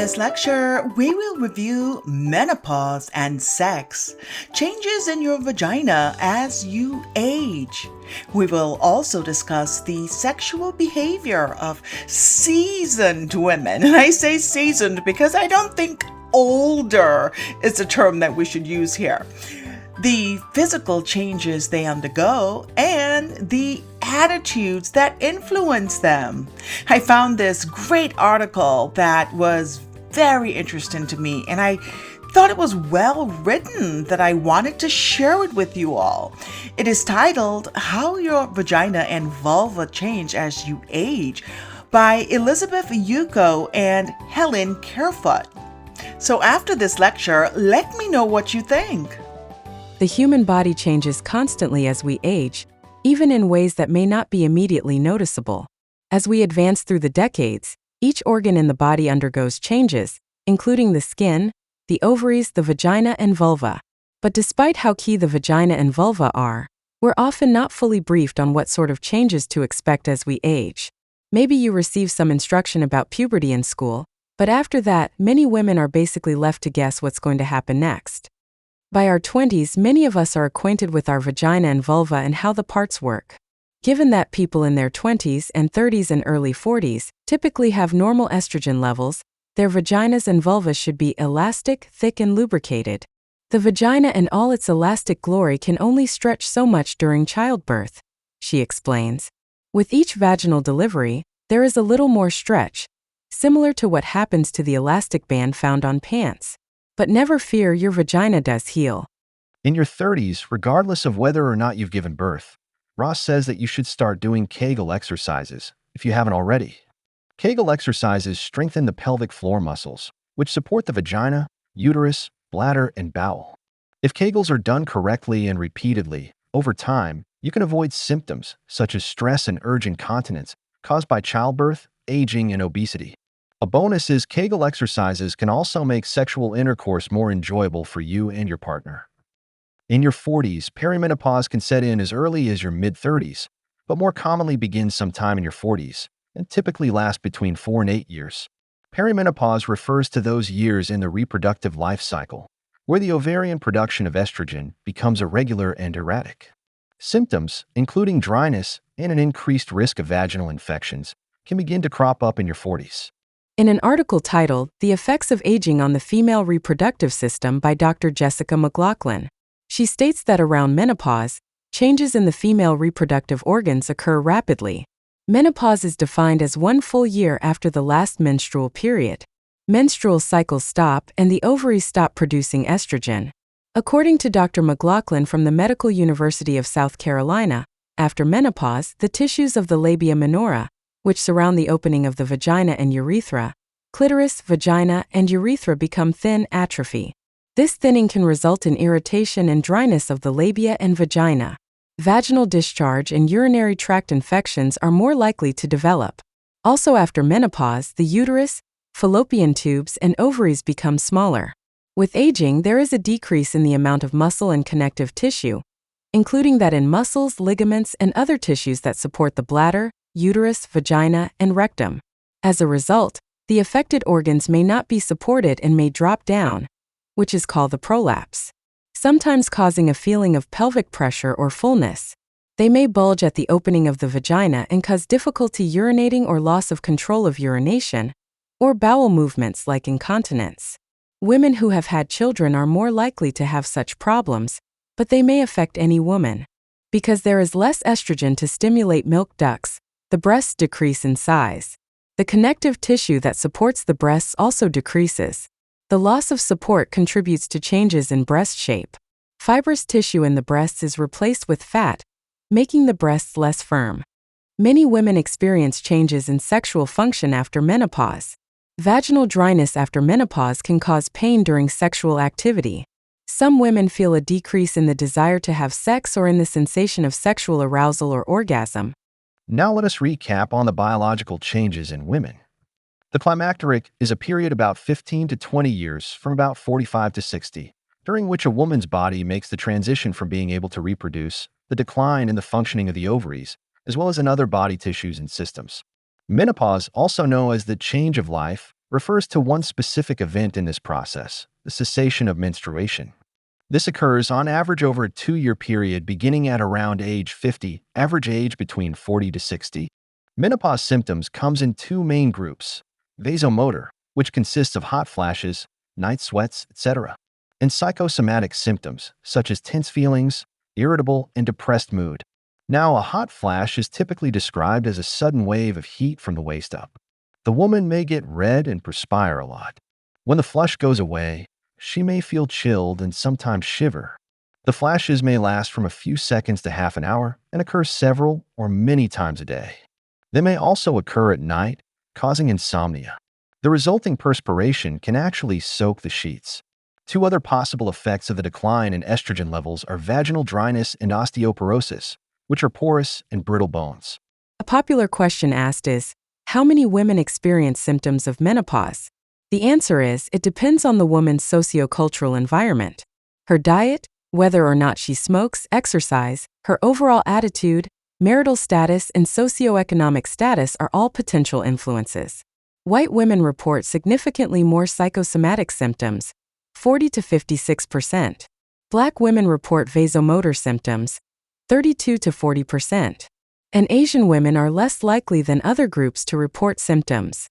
this lecture, we will review menopause and sex, changes in your vagina as you age. We will also discuss the sexual behavior of seasoned women. And I say seasoned because I don't think older is the term that we should use here. The physical changes they undergo, and the attitudes that influence them. I found this great article that was very interesting to me, and I thought it was well written that I wanted to share it with you all. It is titled How Your Vagina and Vulva Change as You Age by Elizabeth Yuko and Helen Carefoot. So after this lecture, let me know what you think. The human body changes constantly as we age, even in ways that may not be immediately noticeable. As we advance through the decades, each organ in the body undergoes changes, including the skin, the ovaries, the vagina, and vulva. But despite how key the vagina and vulva are, we're often not fully briefed on what sort of changes to expect as we age. Maybe you receive some instruction about puberty in school, but after that, many women are basically left to guess what's going to happen next. By our 20s, many of us are acquainted with our vagina and vulva and how the parts work. Given that people in their 20s and 30s and early 40s typically have normal estrogen levels, their vaginas and vulvas should be elastic, thick, and lubricated. The vagina and all its elastic glory can only stretch so much during childbirth, she explains. With each vaginal delivery, there is a little more stretch, similar to what happens to the elastic band found on pants. But never fear, your vagina does heal. In your 30s, regardless of whether or not you've given birth, Ross says that you should start doing Kegel exercises, if you haven't already. Kegel exercises strengthen the pelvic floor muscles, which support the vagina, uterus, bladder, and bowel. If Kegels are done correctly and repeatedly, over time, you can avoid symptoms such as stress and urge incontinence caused by childbirth, aging, and obesity. A bonus is Kegel exercises can also make sexual intercourse more enjoyable for you and your partner. In your 40s, perimenopause can set in as early as your mid-30s, but more commonly begins sometime in your 40s and typically lasts between 4 and 8 years. Perimenopause refers to those years in the reproductive life cycle where the ovarian production of estrogen becomes irregular and erratic. Symptoms, including dryness and an increased risk of vaginal infections, can begin to crop up in your 40s. In an article titled The Effects of Aging on the Female Reproductive System by Dr. Jessica McLaughlin, she states that around menopause, changes in the female reproductive organs occur rapidly. Menopause is defined as 1 full year after the last menstrual period. Menstrual cycles stop and the ovaries stop producing estrogen. According to Dr. McLaughlin from the Medical University of South Carolina, after menopause, the tissues of the labia minora, which surround the opening of the vagina and urethra, clitoris, vagina, and urethra become thin, atrophy. This thinning can result in irritation and dryness of the labia and vagina. Vaginal discharge and urinary tract infections are more likely to develop. Also after menopause, the uterus, fallopian tubes, and ovaries become smaller. With aging, there is a decrease in the amount of muscle and connective tissue, including that in muscles, ligaments, and other tissues that support the bladder, uterus, vagina, and rectum. As a result, the affected organs may not be supported and may drop down, which is called the prolapse, sometimes causing a feeling of pelvic pressure or fullness. They may bulge at the opening of the vagina and cause difficulty urinating or loss of control of urination, or bowel movements like incontinence. Women who have had children are more likely to have such problems, but they may affect any woman. Because there is less estrogen to stimulate milk ducts, the breasts decrease in size. The connective tissue that supports the breasts also decreases. The loss of support contributes to changes in breast shape. Fibrous tissue in the breasts is replaced with fat, making the breasts less firm. Many women experience changes in sexual function after menopause. Vaginal dryness after menopause can cause pain during sexual activity. Some women feel a decrease in the desire to have sex or in the sensation of sexual arousal or orgasm. Now let us recap on the biological changes in women. The climacteric is a period about 15 to 20 years from about 45 to 60, during which a woman's body makes the transition from being able to reproduce, the decline in the functioning of the ovaries, as well as in other body tissues and systems. Menopause, also known as the change of life, refers to one specific event in this process, the cessation of menstruation. This occurs on average over a 2-year period beginning at around age 50, average age between 40 to 60. Menopause symptoms comes in two main groups: vasomotor, which consists of hot flashes, night sweats, etc., and psychosomatic symptoms, such as tense feelings, irritable, and depressed mood. Now, a hot flash is typically described as a sudden wave of heat from the waist up. The woman may get red and perspire a lot. When the flush goes away, she may feel chilled and sometimes shiver. The flashes may last from a few seconds to half an hour and occur several or many times a day. They may also occur at night, causing insomnia. The resulting perspiration can actually soak the sheets. Two other possible effects of the decline in estrogen levels are vaginal dryness and osteoporosis, which are porous and brittle bones. A popular question asked is, how many women experience symptoms of menopause? The answer is, it depends on the woman's sociocultural environment. Her diet, whether or not she smokes, exercise, her overall attitude, marital status, and socioeconomic status are all potential influences. White women report significantly more psychosomatic symptoms, 40 to 56%. Black women report vasomotor symptoms, 32 to 40%. And Asian women are less likely than other groups to report symptoms.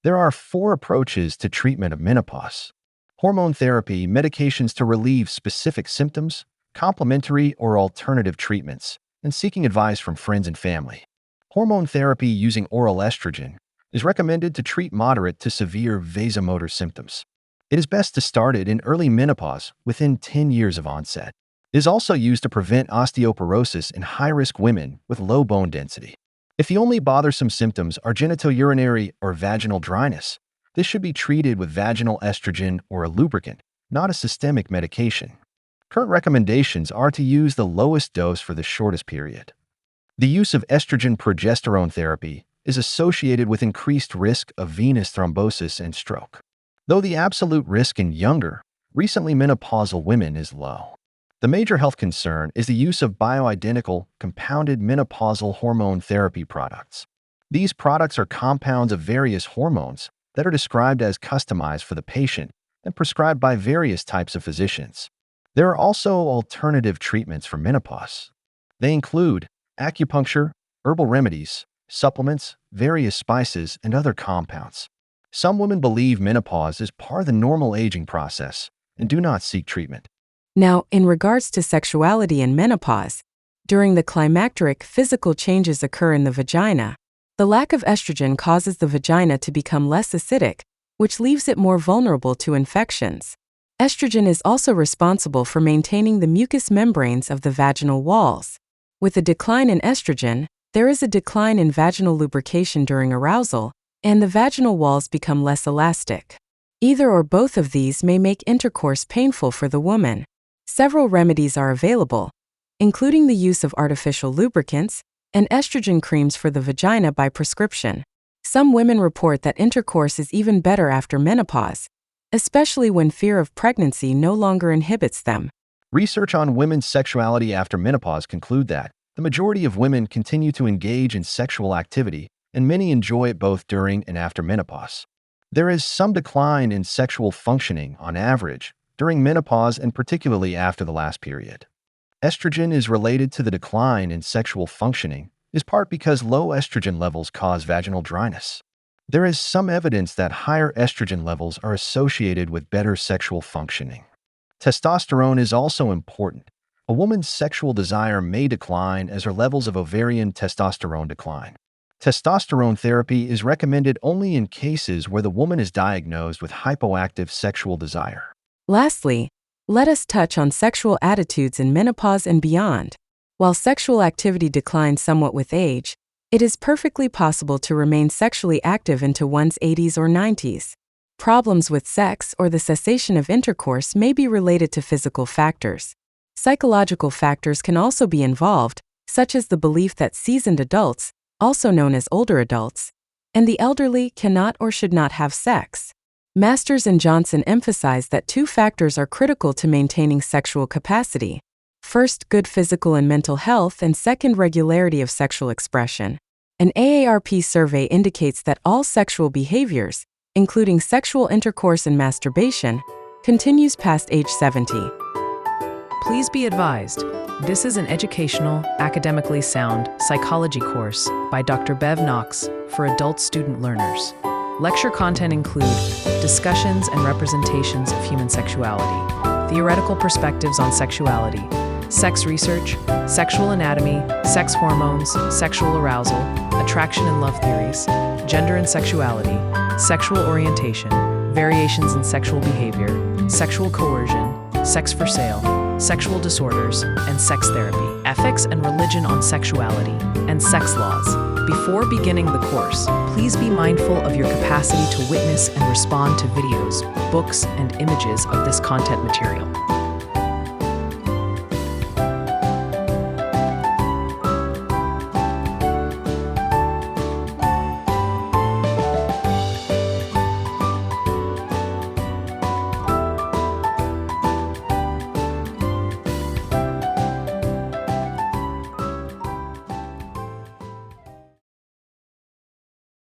There are 4 approaches to treatment of menopause: hormone therapy, medications to relieve specific symptoms, complementary or alternative treatments, and seeking advice from friends and family. Hormone therapy using oral estrogen is recommended to treat moderate to severe vasomotor symptoms. It is best to start it in early menopause within 10 years of onset. It is also used to prevent osteoporosis in high-risk women with low bone density. If the only bothersome symptoms are genitourinary or vaginal dryness, this should be treated with vaginal estrogen or a lubricant, not a systemic medication. Current recommendations are to use the lowest dose for the shortest period. The use of estrogen-progesterone therapy is associated with increased risk of venous thrombosis and stroke, though the absolute risk in younger, recently menopausal women is low. The major health concern is the use of bioidentical, compounded menopausal hormone therapy products. These products are compounds of various hormones that are described as customized for the patient and prescribed by various types of physicians. There are also alternative treatments for menopause. They include acupuncture, herbal remedies, supplements, various spices, and other compounds. Some women believe menopause is part of the normal aging process and do not seek treatment. Now, in regards to sexuality and menopause, during the climacteric, physical changes occur in the vagina. The lack of estrogen causes the vagina to become less acidic, which leaves it more vulnerable to infections. Estrogen is also responsible for maintaining the mucous membranes of the vaginal walls. With a decline in estrogen, there is a decline in vaginal lubrication during arousal, and the vaginal walls become less elastic. Either or both of these may make intercourse painful for the woman. Several remedies are available, including the use of artificial lubricants and estrogen creams for the vagina by prescription. Some women report that intercourse is even better after menopause, especially when fear of pregnancy no longer inhibits them. Research on women's sexuality after menopause conclude that the majority of women continue to engage in sexual activity, and many enjoy it both during and after menopause. There is some decline in sexual functioning on average during menopause and particularly after the last period. Estrogen is related to the decline in sexual functioning, is part because low estrogen levels cause vaginal dryness. There is some evidence that higher estrogen levels are associated with better sexual functioning. Testosterone is also important. A woman's sexual desire may decline as her levels of ovarian testosterone decline. Testosterone therapy is recommended only in cases where the woman is diagnosed with hypoactive sexual desire. Lastly, let us touch on sexual attitudes in menopause and beyond. While sexual activity declines somewhat with age, it is perfectly possible to remain sexually active into one's 80s or 90s. Problems with sex or the cessation of intercourse may be related to physical factors. Psychological factors can also be involved, such as the belief that seasoned adults, also known as older adults, and the elderly cannot or should not have sex. Masters and Johnson emphasize that 2 factors are critical to maintaining sexual capacity. First, good physical and mental health, and second, regularity of sexual expression. An AARP survey indicates that all sexual behaviors, including sexual intercourse and masturbation, continues past age 70. Please be advised, this is an educational, academically sound psychology course by Dr. Bev Knox for adult student learners. Lecture content include discussions and representations of human sexuality, theoretical perspectives on sexuality, sex research, sexual anatomy, sex hormones, sexual arousal, attraction and love theories, gender and sexuality, sexual orientation, variations in sexual behavior, sexual coercion, sex for sale, sexual disorders, and sex therapy, ethics and religion on sexuality, and sex laws. Before beginning the course, please be mindful of your capacity to witness and respond to videos, books, and images of this content material.